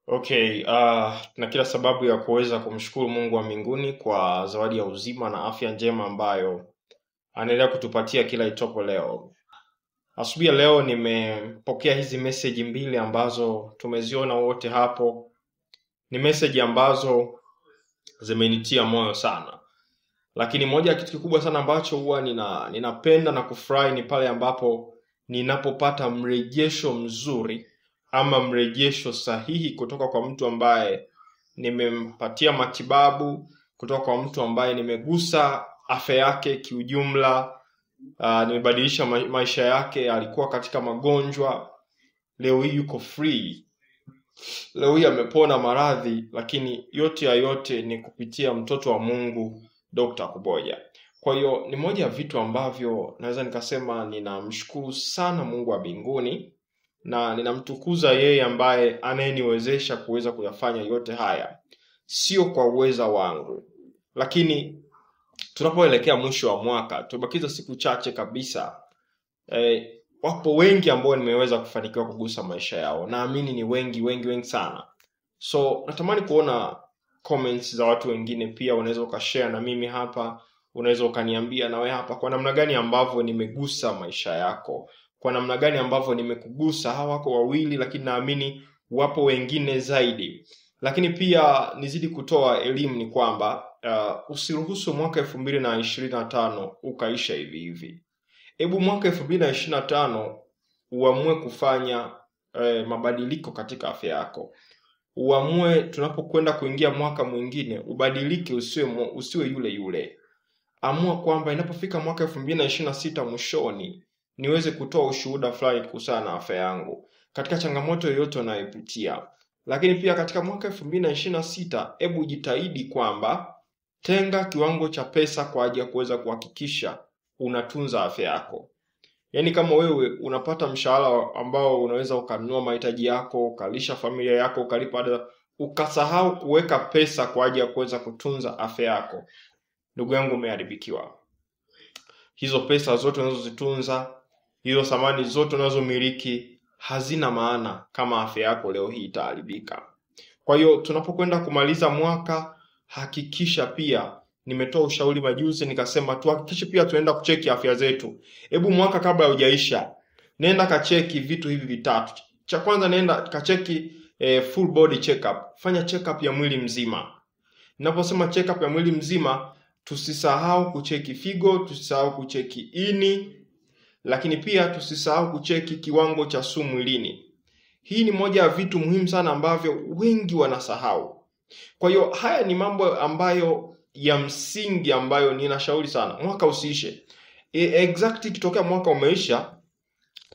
Okay, tuna kila sababu ya kuweza kumshukuru Mungu wa mbinguni kwa zawadi ya uzima na afya njema ambayo anaendelea kutupatia kila itopo leo. Asubuhi ya leo nimepokea hizi message mbili ambazo tumeziona wote hapo. Ni message ambazo zimenitia moyo sana. Lakini moja ya kitu kikubwa sana ambacho huwa ninapenda na kufurahi ni pale ambapo ninapopata mrejesho mzuri ama mrejesho sahihi kutoka kwa mtu ambaye nimempatia matibabu, kutoka kwa mtu ambaye nimegusa afya yake kiujumla, nimebadilisha maisha yake. Alikuwa katika magonjwa, leo hii yuko free. Leo hii amepona maradhi, lakini yote ya yote ni kupitia mtoto wa Mungu Dr. Kuboja. Kwa hiyo ni moja ya vitu ambavyo naweza nikasema ninamshukuru sana Mungu wa mbinguni na ninamtukuza yeye ambaye anayeniwezesha kuweza kuyafanya yote haya. Sio kwa uweza wangu. Lakini tunapoelekea mwisho wa mwaka, tumebakiza siku chache kabisa. Wapo wengi ambao nimeweza kufanikiwa kugusa maisha yao. Naamini ni wengi sana. So natamani kuona comments za watu wengine pia. Unaweza ukashare na mimi hapa, unaweza ukaniambia na wewe hapa kwa namna gani ambavyo nimegusa maisha yako, kwa namna gani ambavyo nimekugusa. Hawa wako wawili, lakini naamini wapo wengine zaidi. Lakini pia nizidi kutoa elimu ni kwamba usiruhusu mwaka 2025 ukaisha hivi. Hebu mwaka 2025 uamue kufanya mabadiliko katika afya yako. Uamue tunapokwenda kuingia mwaka mwingine ubadilike, usiwe yule. Amua kwamba inapofika mwaka 2026 mwishoni niweze kutoa ushuhuda fulani kuhusiana na afya yangu katika changamoto yoyote unayopitia. Lakini pia katika mwaka 2026 hebu jitahidi kwamba tenga kiwango cha pesa kwa ajili ya kuweza kuhakikisha unatunza afya yako. Yaani kama wewe unapata mshahara ambao unaweza ukanunua mahitaji yako, ukalisha familia yako, ukalipa ada, ukasahau kuweka pesa kwa ajili ya kuweza kutunza afya yako, ndugu yangu, umeharibikiwa. Hizo pesa zote unazozitunza, hizo samani zote unazomiliki hazina maana kama afya yako leo hii itaharibika. Kwa hiyo tunapokwenda kumaliza mwaka, hakikisha pia, nimetoa ushauri majuzi nikasema tuhakikishe pia tunaenda kucheki afya zetu. Hebu mwaka kabla hujaisha, nenda kacheki vitu hivi vitatu. Cha kwanza, nenda kacheki full body check up. Fanya check up ya mwili mzima. Ninaposema check up ya mwili mzima, tusisahau kucheki figo, tusisahau kucheki ini, lakini pia tusisahau kucheki kiwango cha sumu mwilini. Hii ni moja ya vitu muhimu sana ambavyo wengi wanasahau. Kwa hiyo haya ni mambo ambayo ya msingi ambayo ninashauri sana. Mwaka usiishe. Exactly kitokea mwaka umeisha,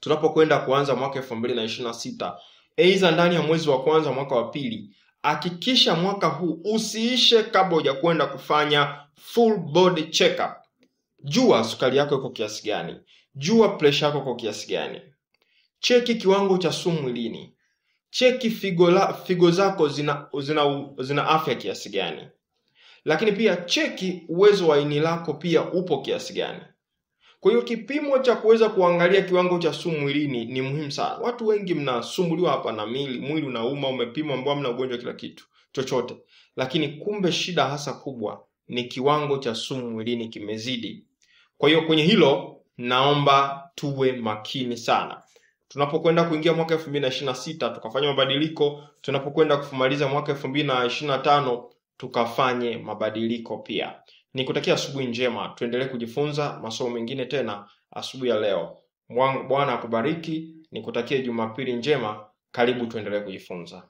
tunapokwenda kuanza mwaka 2026, aidha ndani ya mwezi wa kwanza, mwaka wa pili, hakikisha mwaka huu usiishe kabla hujakwenda kufanya full body check up. Jua sukari yako iko kiasi gani, jua pressure yako iko kiasi gani, cheki kiwango cha sumu mwilini, cheki figo zako zina afya kiasi gani, lakini pia cheki uwezo wa ini lako pia upo kiasi gani. Kwa hiyo kipimo cha kuweza kuangalia kiwango cha sumu mwilini ni muhimu sana. Watu wengi mnasumbuliwa hapa na mwili unauma, umepima ambao mna ugonjwa kila kitu chochote, lakini kumbe shida hasa kubwa ni kiwango cha sumu mwilini kimezidi. Kwa hiyo kwenye hilo naomba tuwe makini sana. Tunapokwenda kuingia mwaka 2026 tukafanya mabadiliko, tunapokwenda kumaliza mwaka 2025 tukafanye mabadiliko pia. Nikutakia asubuhi njema, tuendelee kujifunza masomo mengine tena asubuhi ya leo. Bwana akubariki, nikutakie Jumapili njema, karibu tuendelee kujifunza.